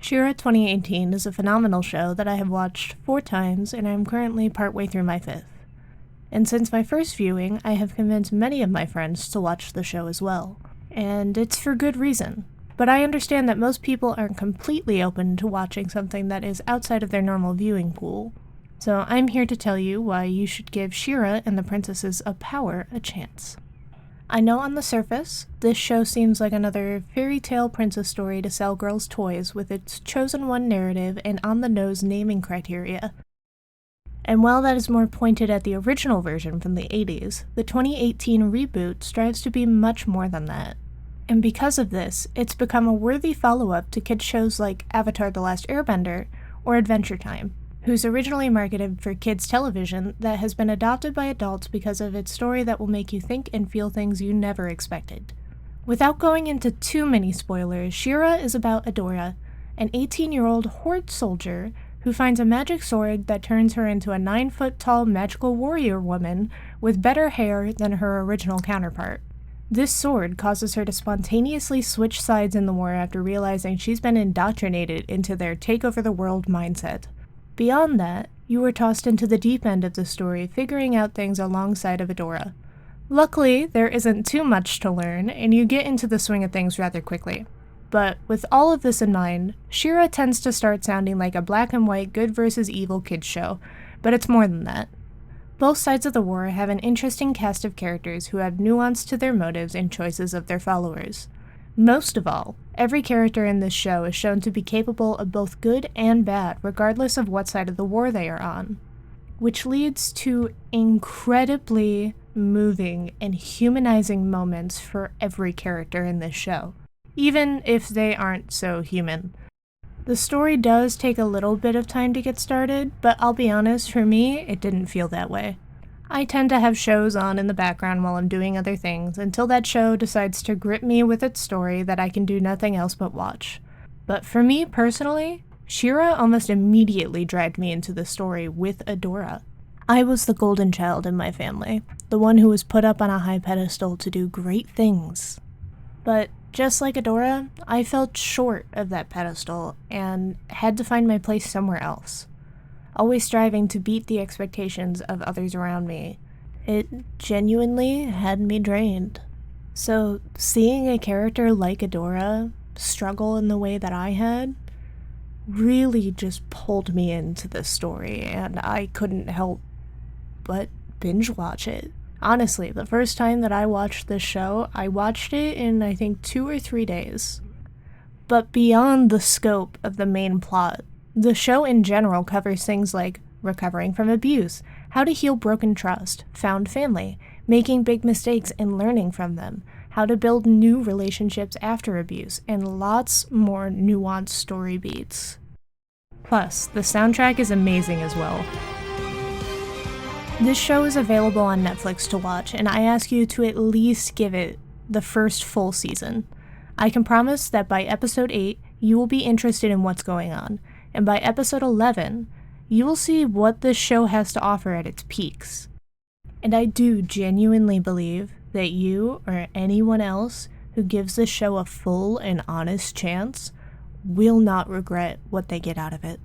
She-Ra 2018 is a phenomenal show that I have watched 4 times and I am currently partway through my 5th. And since my first viewing, I have convinced many of my friends to watch the show as well. And it's for good reason. But I understand that most people aren't completely open to watching something that is outside of their normal viewing pool. So I'm here to tell you why you should give She-Ra and the Princesses of Power a chance. I know on the surface, this show seems like another fairy tale princess story to sell girls toys with its chosen one narrative and on-the-nose naming criteria. And while that is more pointed at the original version from the 80s, the 2018 reboot strives to be much more than that. And because of this, it's become a worthy follow-up to kids shows like Avatar: The Last Airbender or Adventure Time, who's originally marketed for kids' television that has been adopted by adults because of its story that will make you think and feel things you never expected. Without going into too many spoilers, She-Ra is about Adora, an 18-year-old Horde soldier who finds a magic sword that turns her into a 9-foot-tall magical warrior woman with better hair than her original counterpart. This sword causes her to spontaneously switch sides in the war after realizing she's been indoctrinated into their take-over-the-world mindset. Beyond that, you were tossed into the deep end of the story, figuring out things alongside of Adora. Luckily, there isn't too much to learn, and you get into the swing of things rather quickly. But with all of this in mind, She-Ra tends to start sounding like a black and white good versus evil kids show, but it's more than that. Both sides of the war have an interesting cast of characters who have nuance to their motives and choices of their followers. Most of all, every character in this show is shown to be capable of both good and bad, regardless of what side of the war they are on, which leads to incredibly moving and humanizing moments for every character in this show, even if they aren't so human. The story does take a little bit of time to get started, but I'll be honest, for me, it didn't feel that way. I tend to have shows on in the background while I'm doing other things, until that show decides to grip me with its story that I can do nothing else but watch. But for me personally, She-Ra almost immediately dragged me into the story with Adora. I was the golden child in my family, the one who was put up on a high pedestal to do great things. But just like Adora, I felt short of that pedestal and had to find my place somewhere else. Always striving to beat the expectations of others around me, it genuinely had me drained. So seeing a character like Adora struggle in the way that I had really just pulled me into this story, and I couldn't help but binge watch it. Honestly, the first time that I watched this show, I watched it in I think 2 or 3 days. But beyond the scope of the main plot, the show in general covers things like recovering from abuse, how to heal broken trust, found family, making big mistakes and learning from them, how to build new relationships after abuse, and lots more nuanced story beats. Plus, the soundtrack is amazing as well. This show is available on Netflix to watch, and I ask you to at least give it the first full season. I can promise that by episode 8, you will be interested in what's going on, and by episode 11, you will see what this show has to offer at its peaks. And I do genuinely believe that you or anyone else who gives this show a full and honest chance will not regret what they get out of it.